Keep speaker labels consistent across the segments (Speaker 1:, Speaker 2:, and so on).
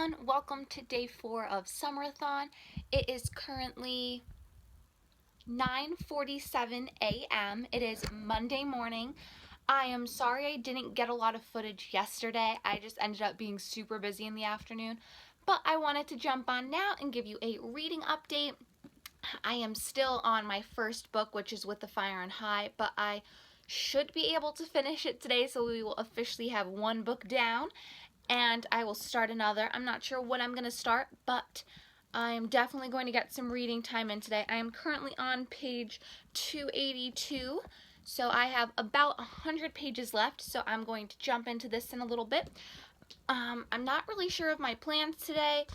Speaker 1: everyone, welcome to day 4 of Summerathon. It is currently 9:47 a.m. It is Monday morning. I am sorry I didn't get a lot of footage yesterday. I just ended up being super busy in the afternoon. But I wanted to jump on now and give you a reading update. I am still on my first book, which is With the Fire on High, but I should be able to finish it today, so we will officially have one book down. And I will start another. I'm not sure what I'm going to start, but I'm definitely going to get some reading time in today. I am currently on page 282, so I have about 100 pages left, so I'm going to jump into this in a little bit. I'm not really sure of my plans today,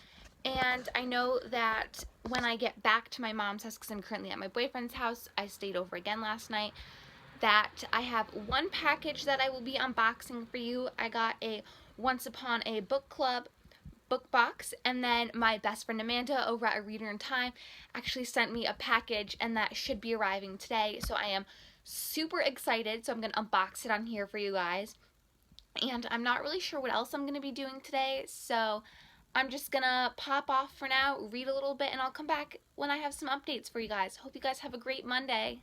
Speaker 1: and I know that when I get back to my mom's house, because I'm currently at my boyfriend's house, I stayed over again last night, that I have one package that I will be unboxing for you. I got a Once Upon a Book Club book box, and then my best friend Amanda over at A Reader in Time actually sent me a package, and that should be arriving today, so I am super excited. So I'm going to unbox it on here for you guys, and I'm not really sure what else I'm going to be doing today, so I'm just going to pop off for now, read a little bit, and I'll come back when I have some updates for you guys. Hope you guys have a great Monday.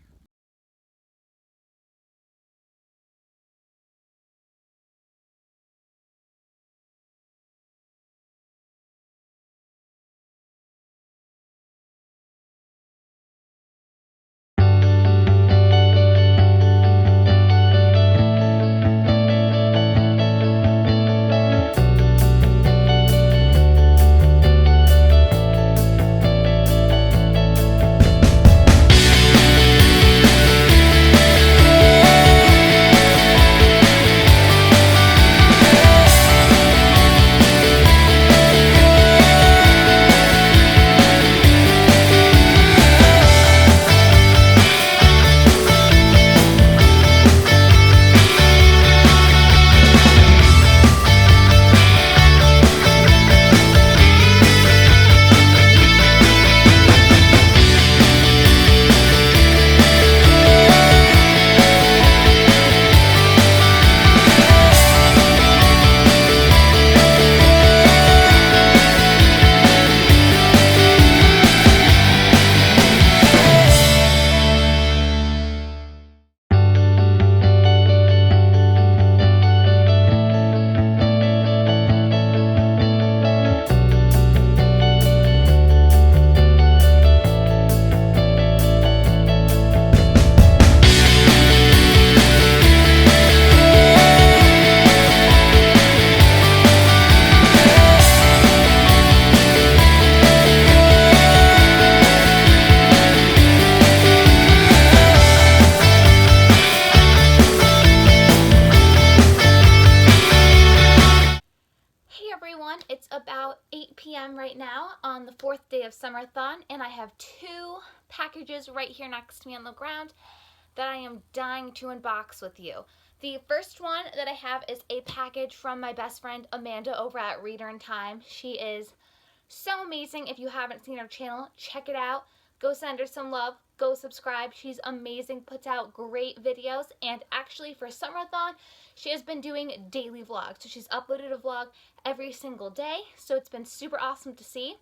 Speaker 1: It's about 8 p.m. right now on the 4th day of Summerathon, and I have 2 packages right here next to me on the ground that I am dying to unbox with you. The first one that I have is a package from my best friend Amanda over at Reader in Time. She is so amazing. If you haven't seen her channel, check it out. Go send her some love. Go subscribe. She's amazing, puts out great videos, and actually for Summerathon, she has been doing daily vlogs. So she's uploaded a vlog every single day, so it's been super awesome to see,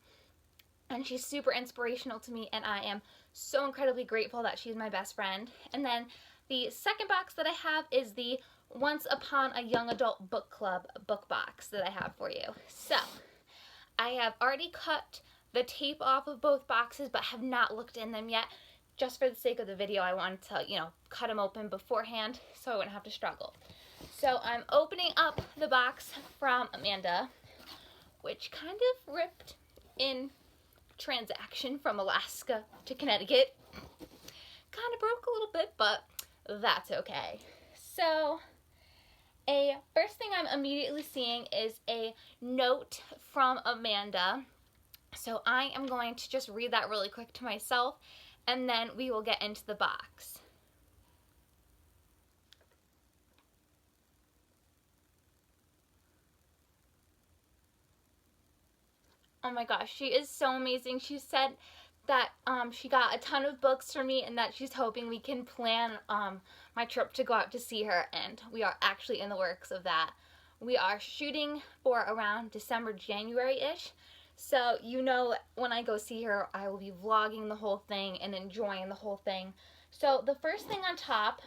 Speaker 1: and she's super inspirational to me, and I am so incredibly grateful that she's my best friend. And then the second box that I have is the Once Upon a Young Adult Book Club book box that I have for you. So I have already cut the tape off of both boxes, but have not looked in them yet. Just for the sake of the video, I wanted to, cut them open beforehand so I wouldn't have to struggle. So I'm opening up the box from Amanda, which kind of ripped in transaction from Alaska to Connecticut. Kind of broke a little bit, but that's okay. So a first thing I'm immediately seeing is a note from Amanda. So I am going to just read that really quick to myself, and then we will get into the box. Oh my gosh, she is so amazing. She said that she got a ton of books for me, and that she's hoping we can plan my trip to go out to see her, and we are actually in the works of that, We are shooting for around December, January-ish. So, you know, when I go see her, I will be vlogging the whole thing and enjoying the whole thing. So, the first thing on top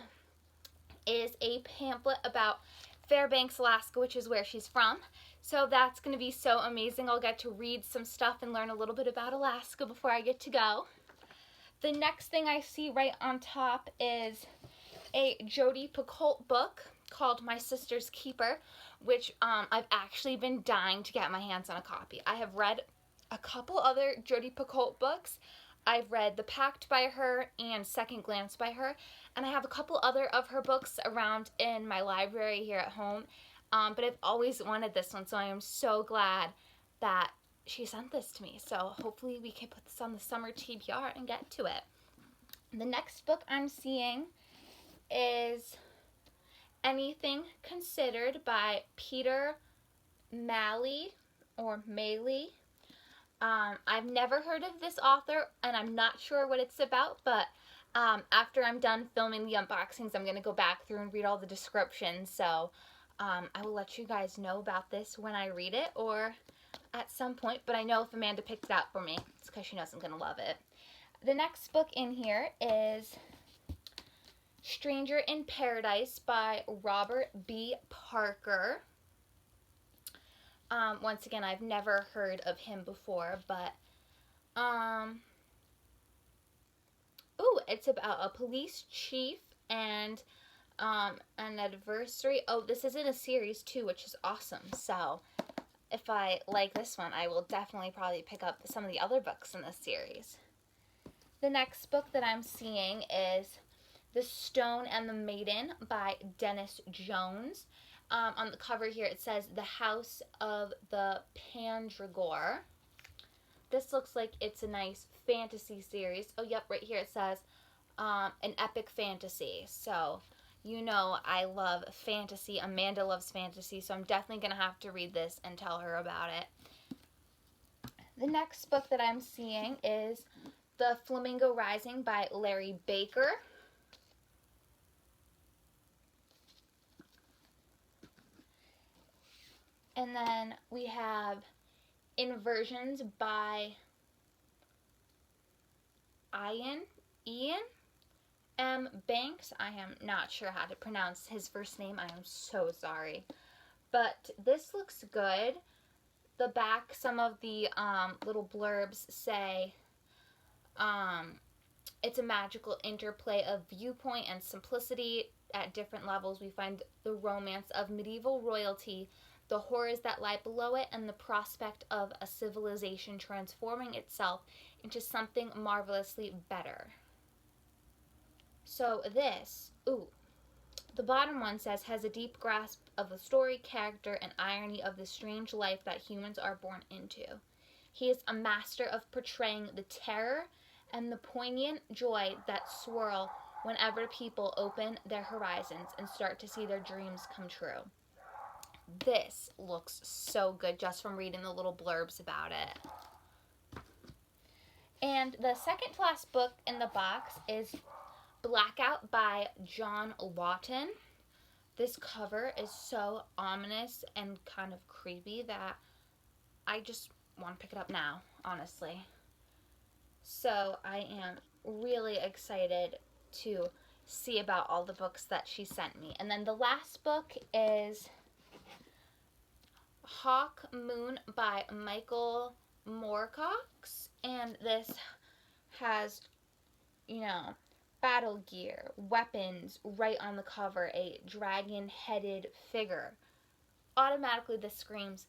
Speaker 1: is a pamphlet about Fairbanks, Alaska, which is where she's from. So that's going to be so amazing. I'll get to read some stuff and learn a little bit about Alaska before I get to go. The next thing I see right on top is a Jodi Picoult book called My Sister's Keeper, which I've actually been dying to get my hands on a copy. I have read a couple other Jodi Picoult books. I've read The Pact by her and Second Glance by her, and I have a couple other of her books around in my library here at home, but I've always wanted this one, so I am so glad that she sent this to me. So hopefully we can put this on the summer TBR and get to it. The next book I'm seeing is Anything Considered by Peter Malley or Maley. I've never heard of this author, and I'm not sure what it's about, but after I'm done filming the unboxings, I'm going to go back through and read all the descriptions, so I will let you guys know about this when I read it, or at some point, but I know if Amanda picked it out for me, it's because she knows I'm going to love it. The next book in here is Stranger in Paradise by Robert B. Parker. Once again, I've never heard of him before, but, it's about a police chief and, an adversary. Oh, this is in a series, too, which is awesome, so if I like this one, I will definitely probably pick up some of the other books in this series. The next book that I'm seeing is The Stone and the Maiden by Dennis Jones. On the cover here it says The House of the Pandragor. This looks like it's a nice fantasy series. Oh, yep, right here it says an epic fantasy. So, you know I love fantasy. Amanda loves fantasy, so I'm definitely going to have to read this and tell her about it. The next book that I'm seeing is The Flamingo Rising by Larry Baker. And then we have Inversions by Ian M. Banks. I am not sure how to pronounce his first name. I am so sorry. But this looks good. The back, some of the little blurbs say it's a magical interplay of viewpoint and simplicity. At different levels, we find the romance of medieval royalty, the horrors that lie below it, and the prospect of a civilization transforming itself into something marvelously better. So this, the bottom one says, has a deep grasp of the story, character, and irony of the strange life that humans are born into. He is a master of portraying the terror and the poignant joy that swirl whenever people open their horizons and start to see their dreams come true. This looks so good just from reading the little blurbs about it. And the second to last book in the box is Blackout by John Lawton. This cover is so ominous and kind of creepy that I just want to pick it up now, honestly. So I am really excited to see about all the books that she sent me. And then the last book is Hawk Moon by Michael Moorcock, and this has, battle gear, weapons right on the cover, a dragon-headed figure. Automatically this screams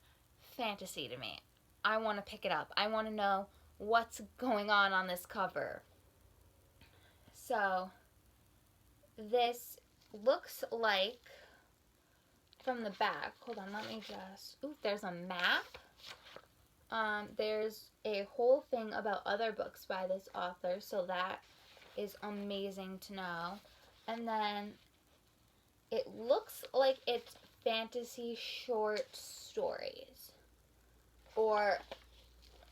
Speaker 1: fantasy to me. I want to pick it up. I want to know what's going on this cover. So this looks like, from the back, hold on, let me just, there's a map. There's a whole thing about other books by this author, so that is amazing to know. And then it looks like it's fantasy short stories. Or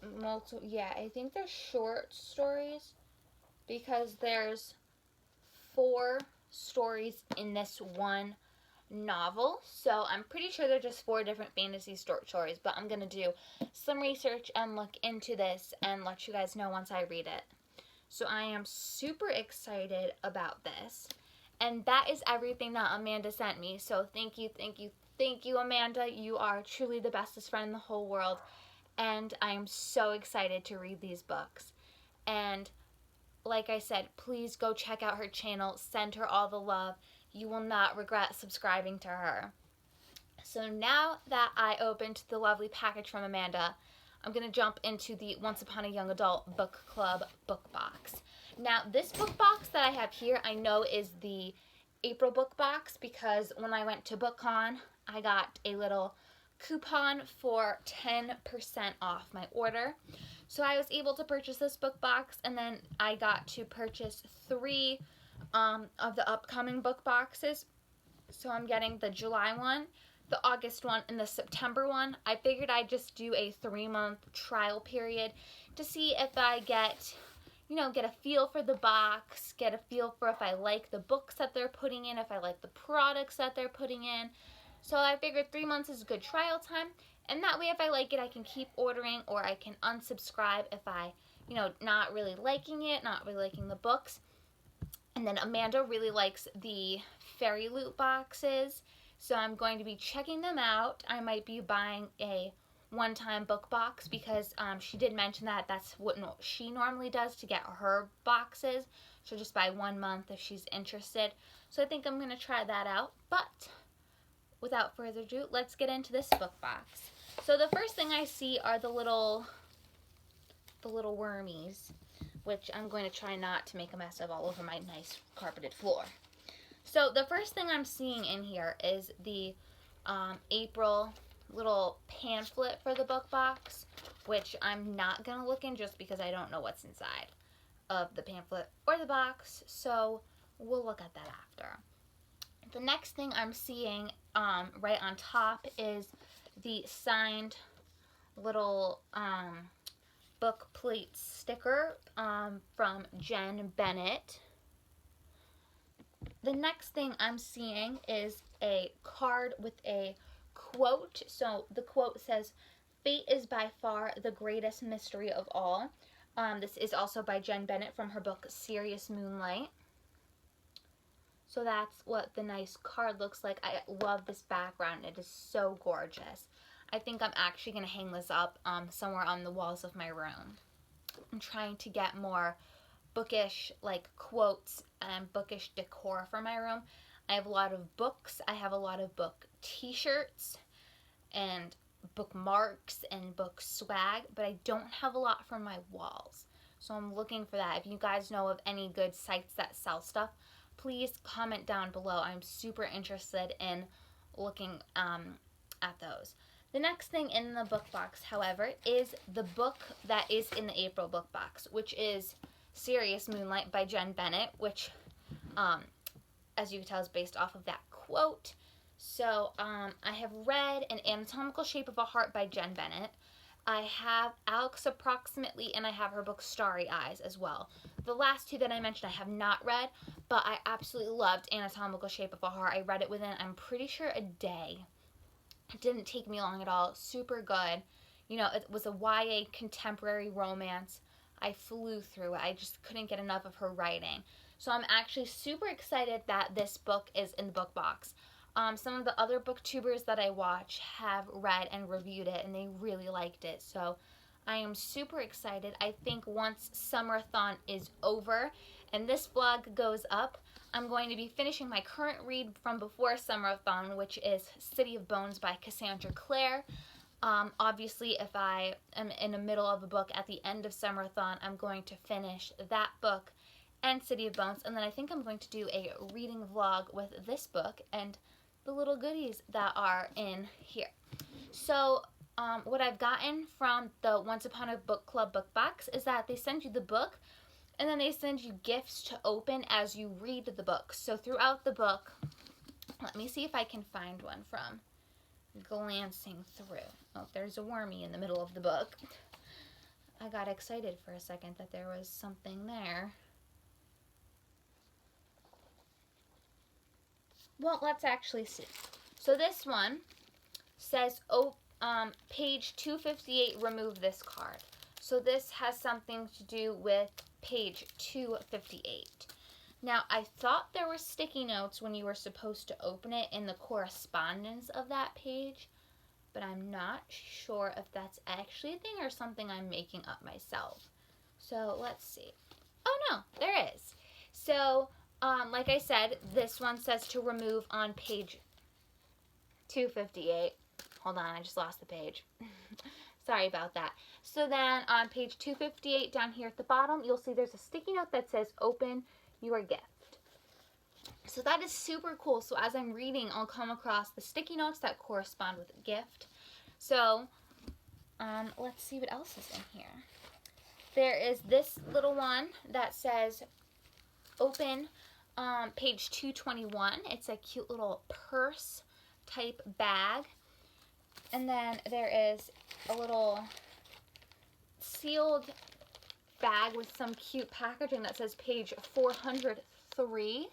Speaker 1: I think they're short stories, because there's 4 stories in this one novel, so I'm pretty sure they're just 4 different fantasy short stories, but I'm going to do some research and look into this and let you guys know once I read it. So I am super excited about this. And that is everything that Amanda sent me. So thank you, thank you, thank you, Amanda. You are truly the bestest friend in the whole world. And I am so excited to read these books. And like I said, please go check out her channel. Send her all the love. You will not regret subscribing to her. So now that I opened the lovely package from Amanda, I'm going to jump into the Once Upon a Young Adult Book Club book box. Now, this book box that I have here, I know is the April book box because when I went to BookCon, I got a little coupon for 10% off my order. So I was able to purchase this book box, and then I got to purchase 3 of the upcoming book boxes. So I'm getting the July one, the August one, and the September one. I figured I'd just do a 3-month trial period to see if I get a feel for the box, get a feel for if I like the books that they're putting in, if I like the products that they're putting in. So I figured 3 months is a good trial time, and that way if I like it, I can keep ordering, or I can unsubscribe if I, not really liking it, not really liking the books. And then Amanda really likes the fairy loot boxes, so I'm going to be checking them out. I might be buying a one-time book box because she did mention that that's what she normally does to get her boxes. She'll just buy 1 month if she's interested. So I think I'm going to try that out. But without further ado, let's get into this book box. So the first thing I see are the little wormies, which I'm going to try not to make a mess of all over my nice carpeted floor. So the first thing I'm seeing in here is the April little pamphlet for the book box, which I'm not going to look in just because I don't know what's inside of the pamphlet or the box, so we'll look at that after. The next thing I'm seeing right on top is the signed little book plate sticker from Jen Bennett. The next thing I'm seeing is a card with a quote. So the quote says, "Fate is by far the greatest mystery of all." This is also by Jen Bennett from her book Serious Moonlight. So that's what the nice card looks like. I love this background. It is so gorgeous. I think I'm actually going to hang this up somewhere on the walls of my room. I'm trying to get more bookish quotes and bookish decor for my room. I have a lot of books. I have a lot of book t-shirts and bookmarks and book swag, but I don't have a lot for my walls. So I'm looking for that. If you guys know of any good sites that sell stuff, please comment down below. I'm super interested in looking at those. The next thing in the book box, however, is the book that is in the April book box, which is Serious Moonlight by Jen Bennett, which, as you can tell, is based off of that quote. So I have read An Anatomical Shape of a Heart by Jen Bennett. I have Alex Approximately, and I have her book Starry Eyes as well. The last 2 that I mentioned I have not read, but I absolutely loved Anatomical Shape of a Heart. I read it within, I'm pretty sure, a day. It didn't take me long at all. Super good. It was a YA contemporary romance. I flew through it. I just couldn't get enough of her writing. So I'm actually super excited that this book is in the book box. Some of the other booktubers that I watch have read and reviewed it, and they really liked it. So I am super excited. I think once Summerathon is over and this vlog goes up, I'm going to be finishing my current read from before Summerathon, which is City of Bones by Cassandra Clare. Obviously, if I am in the middle of a book at the end of Summerathon, I'm going to finish that book and City of Bones, and then I think I'm going to do a reading vlog with this book and the little goodies that are in here. So what I've gotten from the Once Upon a Book Club book box is that they send you the book, and then they send you gifts to open as you read the book. So throughout the book, let me see if I can find one from glancing through. Oh, there's a wormy in the middle of the book. I got excited for a second that there was something there. Well, let's actually see. So this one says, page 258, remove this card. So this has something to do with page 258. Now, I thought there were sticky notes when you were supposed to open it in the correspondence of that page, but I'm not sure if that's actually a thing or something I'm making up myself. So let's see. Oh no, there is. So, like I said, this one says to remove on page 258. Hold on, I just lost the page. Sorry about that. So then on page 258 down here at the bottom, you'll see there's a sticky note that says open your gift. So that is super cool. So as I'm reading, I'll come across the sticky notes that correspond with a gift. So let's see what else is in here. There is this little one that says open page 221. It's a cute little purse type bag. And then there is a little sealed bag with some cute packaging that says page 403.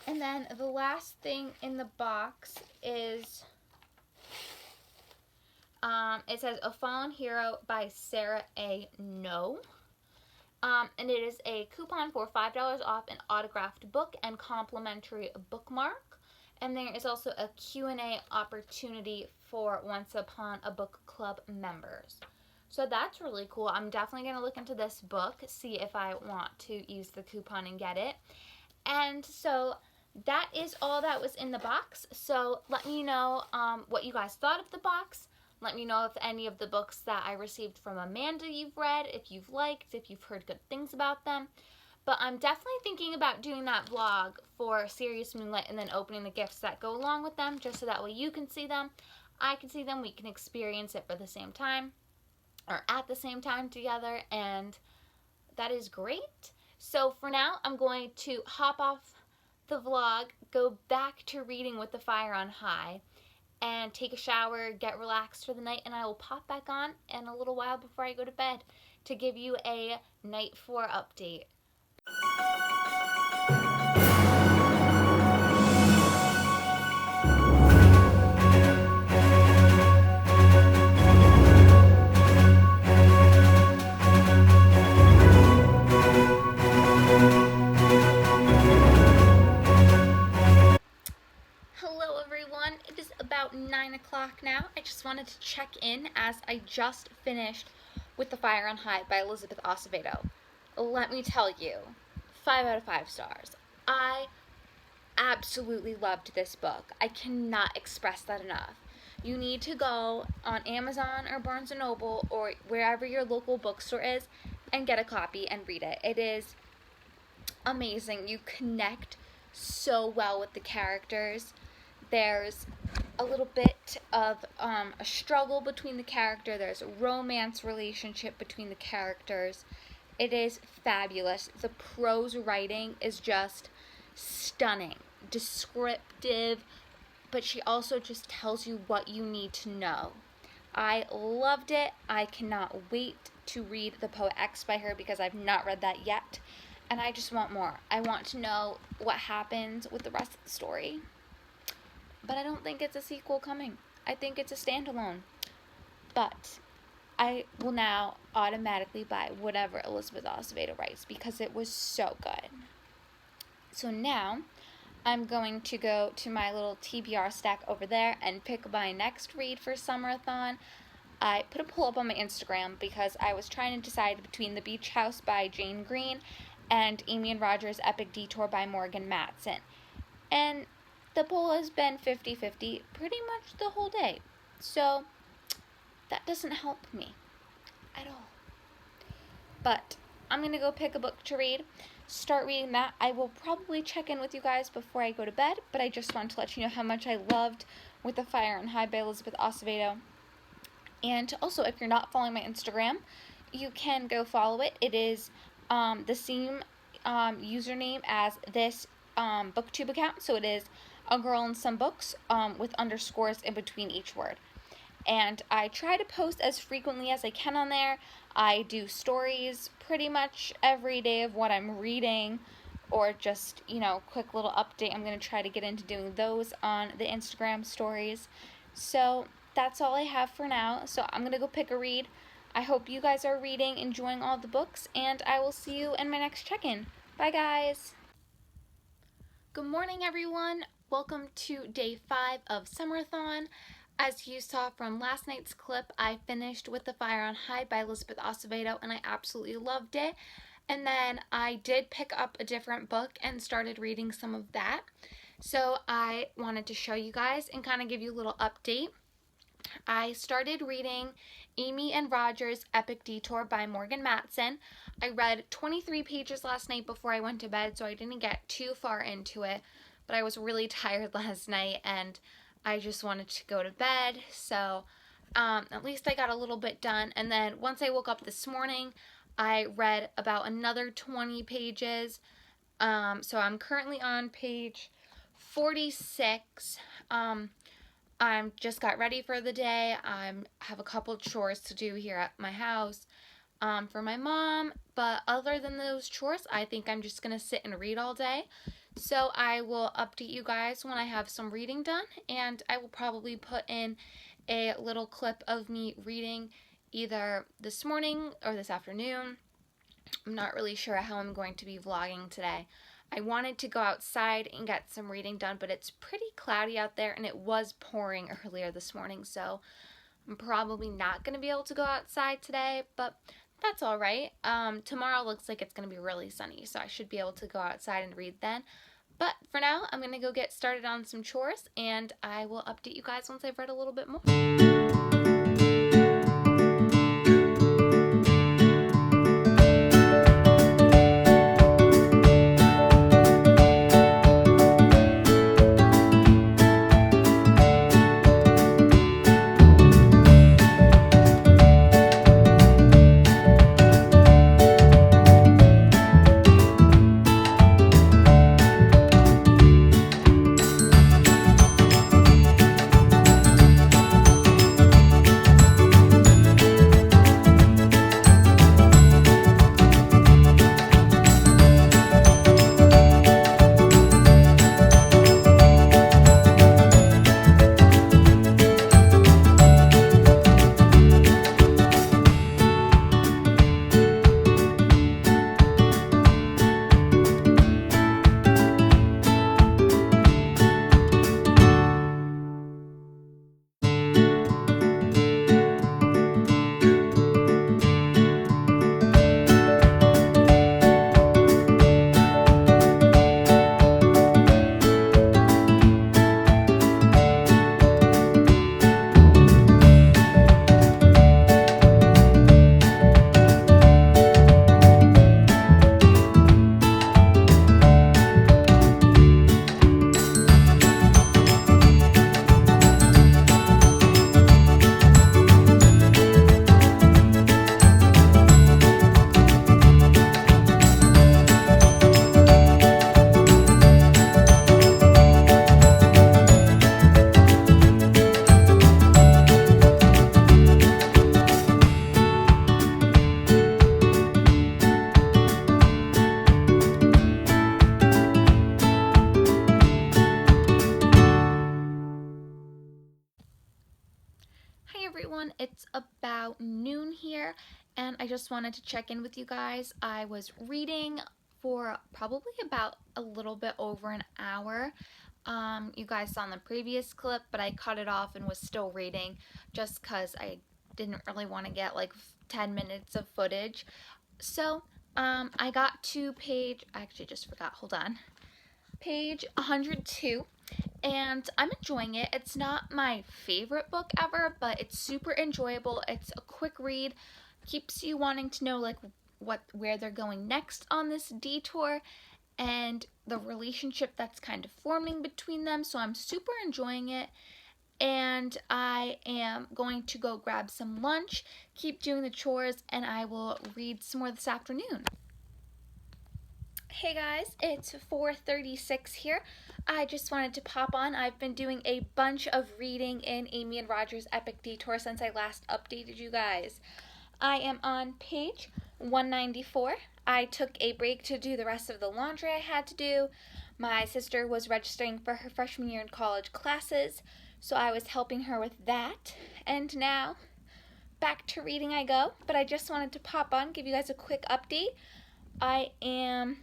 Speaker 1: And then the last thing in the box is, it says A Fallen Hero by Sarah A. No. And it is a coupon for $5 off an autographed book and complimentary bookmark. And there is also a Q&A opportunity for Once Upon a Book Club members. So that's really cool. I'm definitely going to look into this book, see if I want to use the coupon and get it. And so that is all that was in the box. So let me know what you guys thought of the box. Let me know if any of the books that I received from Amanda you've read, if you've liked, if you've heard good things about them. But I'm definitely thinking about doing that vlog for Serious Moonlight and then opening the gifts that go along with them, just so that way you can see them, I can see them, we can experience it for the same time, or at the same time together, and that is great. So for now, I'm going to hop off the vlog, go back to reading with the fire on high, and take a shower, get relaxed for the night, and I will pop back on in a little while before I go to bed to give you a night 4 update. Hello everyone, it is about 9 o'clock now. I just wanted to check in as I just finished with The Fire on High by Elizabeth Acevedo. Let me tell you, 5 out of 5 stars. I absolutely loved this book. I cannot express that enough. You need to go on Amazon or Barnes & Noble or wherever your local bookstore is and get a copy and read it. It is amazing. You connect so well with the characters. There's a little bit of a struggle between the character. There's a romance relationship between the characters. It is fabulous. The prose writing is just stunning, descriptive, but she also just tells you what you need to know. I loved it. I cannot wait to read The Poet X by her because I've not read that yet, and I just want more. I want to know what happens with the rest of the story, but I don't think it's a sequel coming. I think it's a standalone, but I will now automatically buy whatever Elizabeth Acevedo writes because it was so good. So now I'm going to go to my little TBR stack over there and pick my next read for Summerathon. I put a poll up on my Instagram because I was trying to decide between The Beach House by Jane Green and Amy and Roger's Epic Detour by Morgan Matson. And the poll has been 50-50 pretty much the whole day. So that doesn't help me at all. But I'm going to go pick a book to read, start reading that. I will probably check in with you guys before I go to bed, but I just want to let you know how much I loved With the Fire on High by Elizabeth Acevedo. And also, if you're not following my Instagram, you can go follow it. It is the same username as this BookTube account, so it is A Girl and Some Books with underscores in between each word. And I try to post as frequently as I can on there. I do stories pretty much every day of what I'm reading, or just, quick little update. I'm going to try to get into doing those on the Instagram stories. So that's all I have for now. So I'm going to go pick a read. I hope you guys are reading, enjoying all the books, and I will see you in my next check-in. Bye, guys. Good morning, everyone. Welcome to day 5 of Summerathon. As you saw from last night's clip, I finished With the Fire on High by Elizabeth Acevedo, and I absolutely loved it. And then I did pick up a different book and started reading some of that. So I wanted to show you guys and kind of give you a little update. I started reading Amy and Roger's Epic Detour by Morgan Matson. I read 23 pages last night before I went to bed, so I didn't get too far into it, but I was really tired last night and I just wanted to go to bed, so at least I got a little bit done. And then once I woke up this morning, I read about another 20 pages. So I'm currently on page 46. I just got ready for the day. I have a couple chores to do here at my house for my mom. But other than those chores, I think I'm just going to sit and read all day. So I will update you guys when I have some reading done. And I will probably put in a little clip of me reading either this morning or this afternoon. I'm not really sure how I'm going to be vlogging today. I wanted to go outside and get some reading done, but it's pretty cloudy out there, and it was pouring earlier this morning, so I'm probably not going to be able to go outside today, but that's all right. Tomorrow looks like it's going to be really sunny, so I should be able to go outside and read then. But for now, I'm going to go get started on some chores, and I will update you guys once I've read a little bit more. Hi everyone, it's about noon here, and I just wanted to check in with you guys. I was reading for probably about a little bit over an hour. You guys saw in the previous clip, but I cut it off and was still reading just because I didn't really want to get like 10 minutes of footage. So I got to I actually just forgot, hold on, page 102. And I'm enjoying it. It's not my favorite book ever, but it's super enjoyable. It's a quick read, keeps you wanting to know like where they're going next on this detour and the relationship that's kind of forming between them. So I'm super enjoying it. And I am going to go grab some lunch, keep doing the chores, and I will read some more this afternoon. Hey guys, it's 4:36 here. I just wanted to pop on. I've been doing a bunch of reading in Amy and Roger's Epic Detour since I last updated you guys. I am on page 194. I took a break to do the rest of the laundry I had to do. My sister was registering for her freshman year in college classes, so I was helping her with that. And now, back to reading I go. But I just wanted to pop on, give you guys a quick update. I am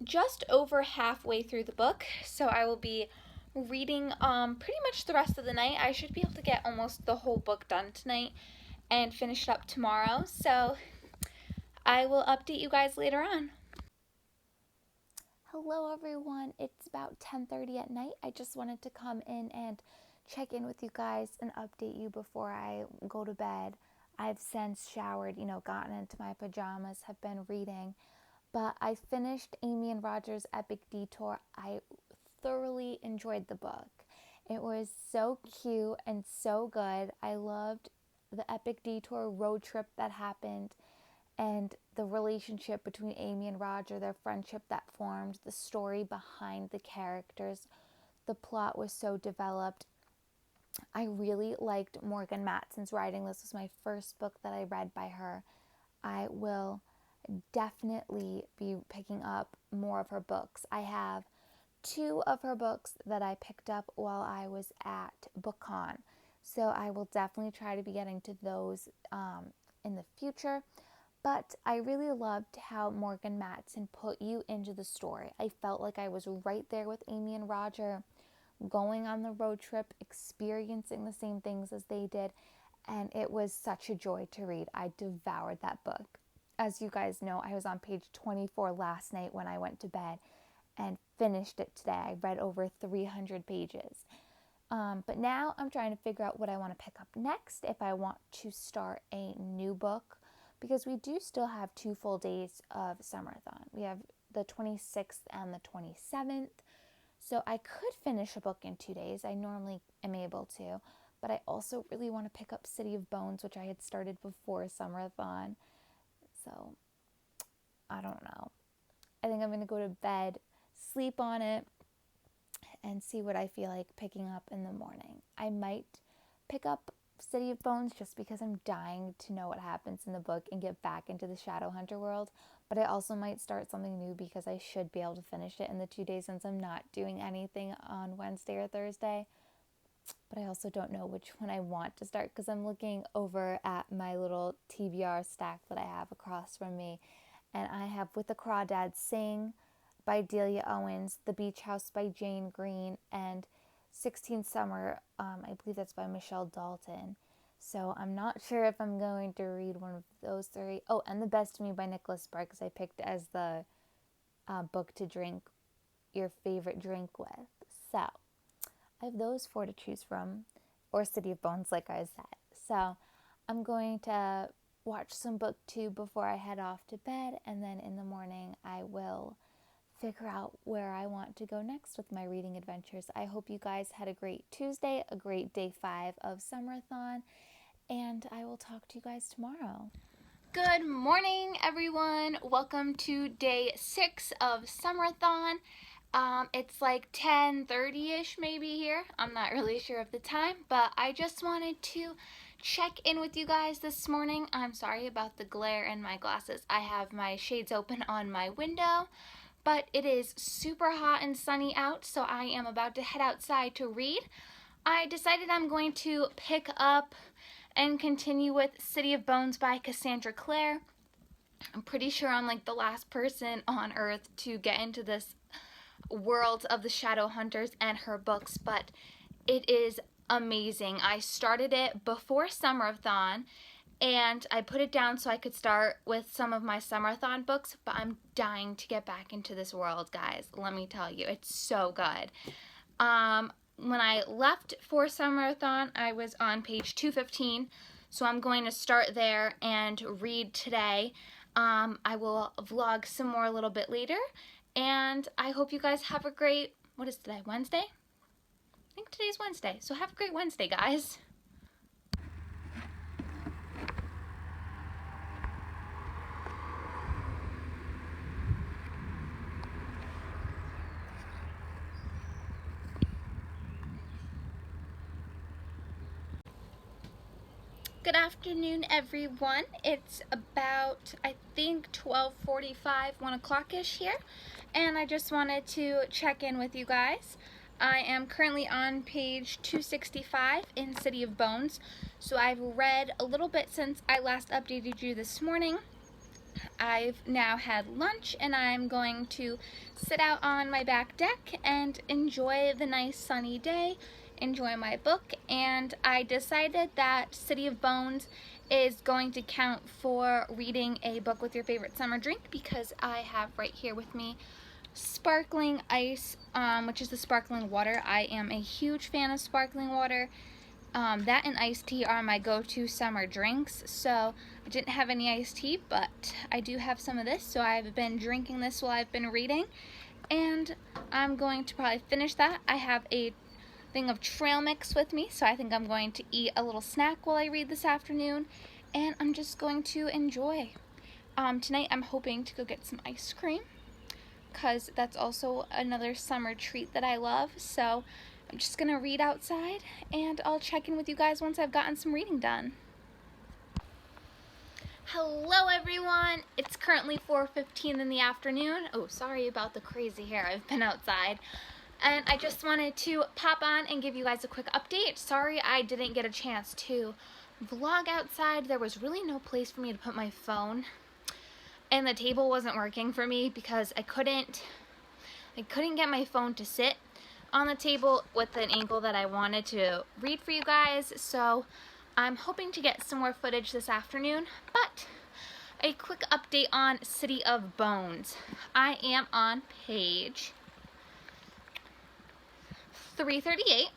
Speaker 1: just over halfway through the book, so I will be reading pretty much the rest of the night. I should be able to get almost the whole book done tonight and finish it up tomorrow, so I will update you guys later on. Hello everyone, it's about 10:30 at night. I just wanted to come in and check in with you guys and update you before I go to bed. I've since showered, gotten into my pajamas, have been reading, but I finished Amy and Roger's Epic Detour. I thoroughly enjoyed the book. It was so cute and so good. I loved the Epic Detour road trip that happened and the relationship between Amy and Roger, their friendship that formed, the story behind the characters. The plot was so developed. I really liked Morgan Matson's writing. This was my first book that I read by her. I will definitely be picking up more of her books. I have 2 of her books that I picked up while I was at BookCon. So I will definitely try to be getting to those in the future. But I really loved how Morgan Matson put you into the story. I felt like I was right there with Amy and Roger, going on the road trip, experiencing the same things as they did, and it was such a joy to read. I devoured that book. As you guys know, I was on page 24 last night when I went to bed and finished it today. I read over 300 pages. But now I'm trying to figure out what I want to pick up next, if I want to start a new book, because we do still have 2 full days of Summerathon. We have the 26th and the 27th. So I could finish a book in 2 days. I normally am able to. But I also really want to pick up City of Bones, which I had started before Summerathon. So I don't know. I think I'm going to go to bed, sleep on it, and see what I feel like picking up in the morning. I might pick up City of Bones just because I'm dying to know what happens in the book and get back into the Shadowhunter world. But I also might start something new because I should be able to finish it in the 2 days since I'm not doing anything on Wednesday or Thursday. But I also don't know which one I want to start because I'm looking over at my little TBR stack that I have across from me. And I have With the Crawdads Sing by Delia Owens, The Beach House by Jane Green, and 16 Summer, I believe that's by Michelle Dalton. So I'm not sure if I'm going to read one of those 3. Oh, and The Best of Me by Nicholas Sparks I picked as the book to drink your favorite drink with. So I have those 4 to choose from, or City of Bones, like I said. So I'm going to watch some BookTube before I head off to bed, and then in the morning I will figure out where I want to go next with my reading adventures. I hope you guys had a great Tuesday, a great day 5 of Summerathon, and I will talk to you guys tomorrow. Good morning, everyone. Welcome to day 6 of Summerathon. It's like 10:30-ish maybe here. I'm not really sure of the time, but I just wanted to check in with you guys this morning. I'm sorry about the glare in my glasses. I have my shades open on my window, but it is super hot and sunny out, so I am about to head outside to read. I decided I'm going to pick up and continue with City of Bones by Cassandra Clare. I'm pretty sure I'm like the last person on earth to get into this world of the Shadowhunters and her books, but it is amazing. I started it before Summerathon, and I put it down so I could start with some of my Summerathon books, but I'm dying to get back into this world, guys. Let me tell you, it's so good. When I left for Summerathon, I was on page 215, so I'm going to start there and read today. I will vlog some more a little bit later, and I hope you guys have a great, what is today, Wednesday? I think today's Wednesday, so have a great Wednesday, guys. Good afternoon, everyone. It's about, I think, 12:45, 1 o'clock-ish here, and I just wanted to check in with you guys. I am currently on page 265 in City of Bones, so I've read a little bit since I last updated you this morning. I've now had lunch, and I'm going to sit out on my back deck and enjoy the nice sunny day, enjoy my book, and I decided that City of Bones is going to count for reading a book with your favorite summer drink, because I have right here with me sparkling ice, which is the sparkling water. I am a huge fan of sparkling water. That and iced tea are my go-to summer drinks, so I didn't have any iced tea, but I do have some of this, so I've been drinking this while I've been reading, and I'm going to probably finish that. I have a thing of trail mix with me, so I think I'm going to eat a little snack while I read this afternoon, and I'm just going to enjoy. Tonight I'm hoping to go get some ice cream, because that's also another summer treat that I love, so I'm just going to read outside, and I'll check in with you guys once I've gotten some reading done. Hello everyone! It's currently 4:15 in the afternoon. Oh, sorry about the crazy hair. I've been outside. And I just wanted to pop on and give you guys a quick update. Sorry I didn't get a chance to vlog outside. There was really no place for me to put my phone. And the table wasn't working for me because I couldn't get my phone to sit on the table with an angle that I wanted to read for you guys, so I'm hoping to get some more footage this afternoon. But a quick update on City of Bones. I am on page 338,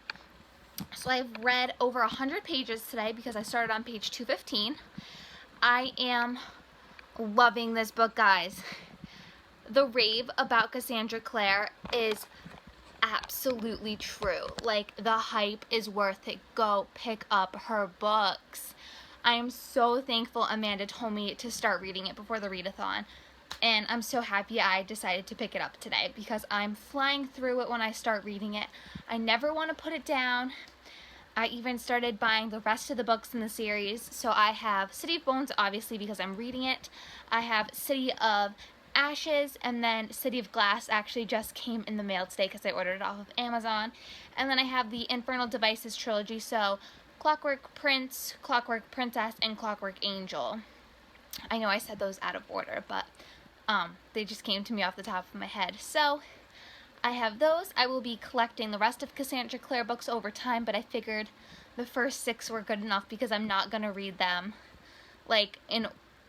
Speaker 1: so I've read over 100 pages today because I started on page 215. I am loving this book, guys. The rave about Cassandra Clare is absolutely true. Like, the hype is worth it. Go pick up her books. I am so thankful Amanda told me to start reading it before the readathon, and I'm so happy I decided to pick it up today because I'm flying through it when I start reading it. I never want to put it down. I even started buying the rest of the books in the series. So I have City of Bones, obviously, because I'm reading it. I have City of Ashes, and then City of Glass actually just came in the mail today because I ordered it off of Amazon. And then I have the Infernal Devices trilogy, so Clockwork Prince, Clockwork Princess, and Clockwork Angel. I know I said those out of order, but they just came to me off the top of my head. So I have those. I will be collecting the rest of Cassandra Clare books over time, but I figured the first 6 were good enough because I'm not going to read them like in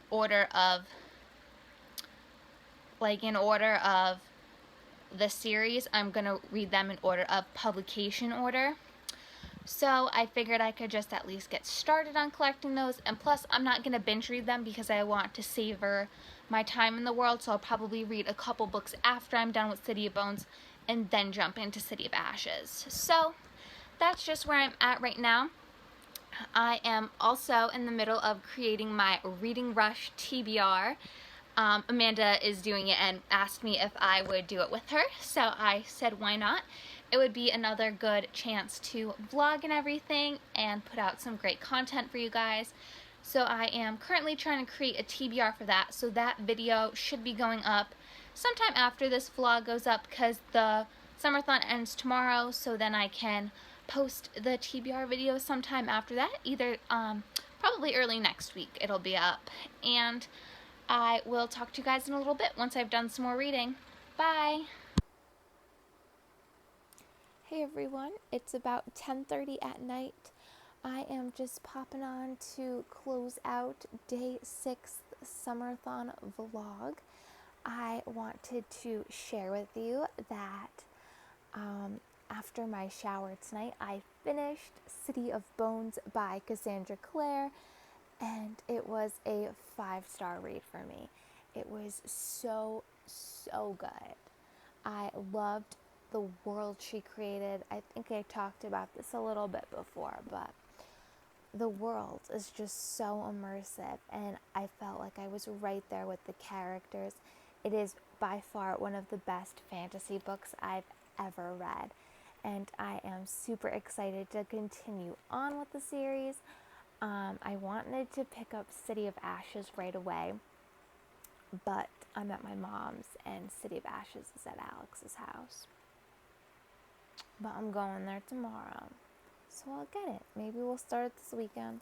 Speaker 1: order of the series. I'm going to read them in order of publication order. So I figured I could just at least get started on collecting those, and plus I'm not going to binge read them because I want to savor my time in the world, so I'll probably read a couple books after I'm done with City of Bones and then jump into City of Ashes. So that's just where I'm at right now. I am also in the middle of creating my Reading Rush TBR. Amanda is doing it and asked me if I would do it with her, so I said why not. It would be another good chance to vlog and everything and put out some great content for you guys. So I am currently trying to create a TBR for that, so that video should be going up sometime after this vlog goes up because the Summerathon ends tomorrow, so then I can post the TBR video sometime after that, either probably early next week it'll be up. And I will talk to you guys in a little bit once I've done some more reading. Bye! Hey everyone, it's about 10:30 at night. I am just popping on to close out day 6 Summerathon vlog. I wanted to share with you that after my shower tonight, I finished City of Bones by Cassandra Clare, and it was a 5-star read for me. It was so good. I loved the world she created. I think I talked about this a little bit before, but the world is just so immersive, and I felt like I was right there with the characters. It is by far one of the best fantasy books I've ever read, and I am super excited to continue on with the series. I wanted to pick up City of Ashes right away, but I'm at my mom's and City of Ashes is at Alex's house. But I'm going there tomorrow, so I'll get it. Maybe we'll start it this weekend.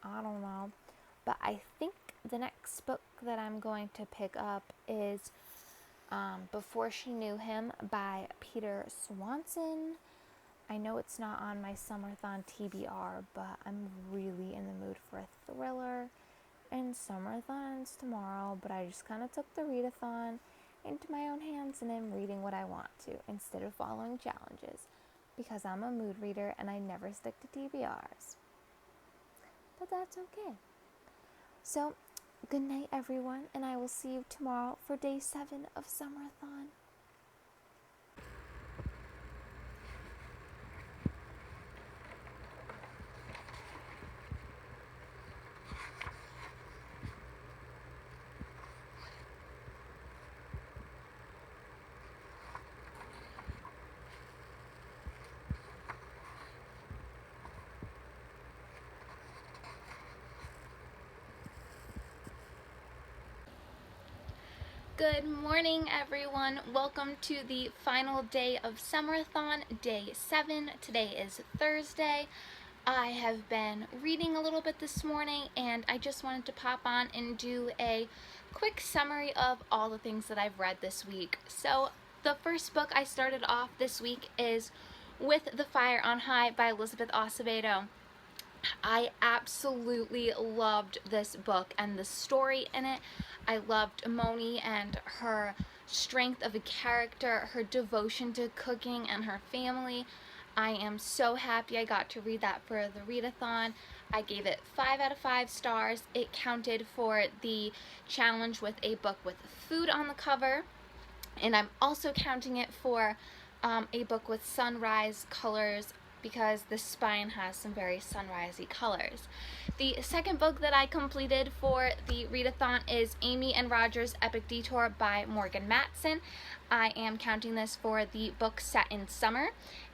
Speaker 1: I don't know. But I think the next book that I'm going to pick up is Before She Knew Him by Peter Swanson. I know it's not on my Summerathon TBR, but I'm really in the mood for a thriller. And Summerathon ends tomorrow, but I just kind of took the readathon into my own hands and am reading what I want to instead of following challenges, because I'm a mood reader and I never stick to TBRs. But that's okay. So, good night everyone, and I will see you tomorrow for day 7 of Summerathon. Good morning, everyone. Welcome to the final day of Summerathon, day 7. Today is Thursday. I have been reading a little bit this morning, and I just wanted to pop on and do a quick summary of all the things that I've read this week. So, the first book I started off this week is With the Fire on High by Elizabeth Acevedo. I absolutely loved this book and the story in it. I loved Moni and her strength of a character, her devotion to cooking and her family. I am so happy I got to read that for the readathon. I gave it 5 out of 5 stars. It counted for the challenge with a book with food on the cover, and I'm also counting it for a book with sunrise colors, because the spine has some very sunrisey colors. The second book that I completed for the readathon is Amy and Roger's Epic Detour by Morgan Matson. I am counting this for the book set in summer,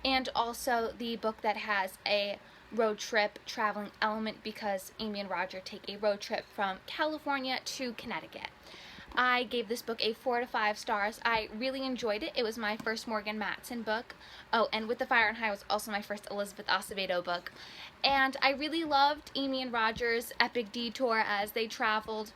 Speaker 1: and also the book that has a road trip traveling element, because Amy and Roger take a road trip from California to Connecticut. I gave this book a 4 to 5 stars. I really enjoyed it. It was my first Morgan Matson book. Oh, and With the Fire on High was also my first Elizabeth Acevedo book. And I really loved Amy and Roger's Epic Detour as they traveled.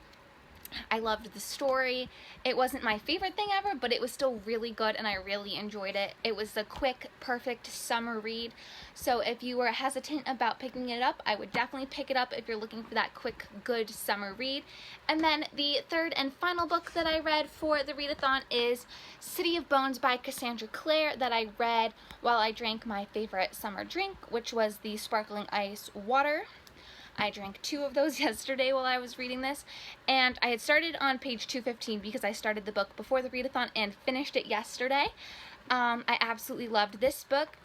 Speaker 1: I loved the story. It wasn't my favorite thing ever, but it was still really good and I really enjoyed it. It was a quick, perfect summer read. So if you were hesitant about picking it up, I would definitely pick it up if you're looking for that quick, good summer read. And then the third and final book that I read for the readathon is City of Bones by Cassandra Clare, that I read while I drank my favorite summer drink, which was the sparkling ice water. I drank 2 of those yesterday while I was reading this, and I had started on page 215 because I started the book before the readathon and finished it yesterday. I absolutely loved this book.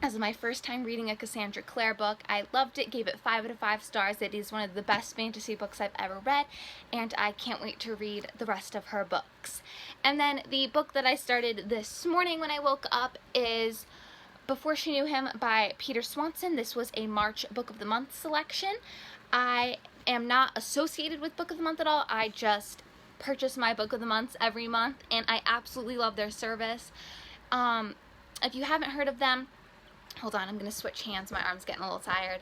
Speaker 1: As my first time reading a Cassandra Clare book, I loved it, gave it 5 out of 5 stars. It is one of the best fantasy books I've ever read, and I can't wait to read the rest of her books. And then the book that I started this morning when I woke up is Before She Knew Him by Peter Swanson. This was a March Book of the Month selection. I am not associated with Book of the Month at all. I just purchase my Book of the Months every month, and I absolutely love their service. If you haven't heard of them, hold on, I'm going to switch hands. My arm's getting a little tired.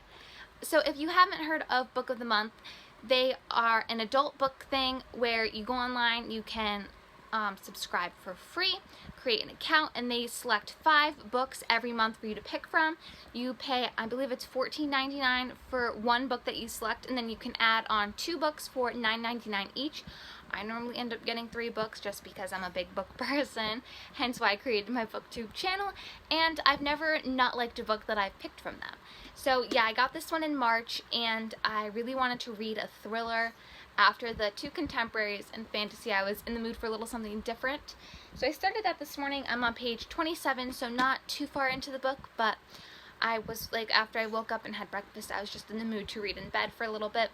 Speaker 1: So if you haven't heard of Book of the Month, they are an adult book thing where you go online, you can subscribe for free, create an account, and they select 5 books every month for you to pick from. You pay, I believe it's $14.99 for one book that you select, and then you can add on 2 books for $9.99 each. I normally end up getting 3 books just because I'm a big book person, hence why I created my booktube channel, and I've never not liked a book that I've picked from them. So yeah, I got this one in March, and I really wanted to read a thriller. After the 2 contemporaries and fantasy, I was in the mood for a little something different. So I started that this morning. I'm on page 27, so not too far into the book, but I was like, after I woke up and had breakfast, I was just in the mood to read in bed for a little bit.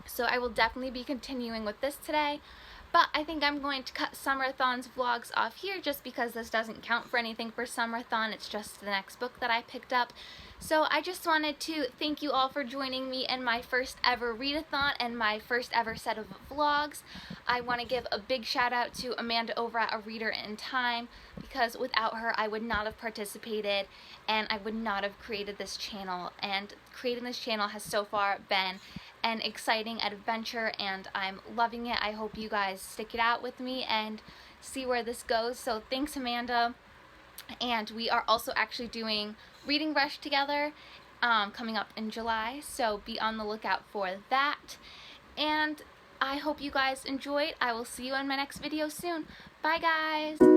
Speaker 1: So I will definitely be continuing with this today. But I think I'm going to cut Summerathon's vlogs off here just because this doesn't count for anything for Summerathon. It's just the next book that I picked up. So I just wanted to thank you all for joining me in my first ever readathon and my first ever set of vlogs. I want to give a big shout out to Amanda over at A Reader in Time, because without her I would not have participated and I would not have created this channel. And creating this channel has so far been an exciting adventure and I'm loving it. I hope you guys stick it out with me and see where this goes. So thanks, Amanda. And we are also actually doing Reading Rush together coming up in July, so be on the lookout for that. And I hope you guys enjoyed. I will see you in my next video soon. Bye, guys!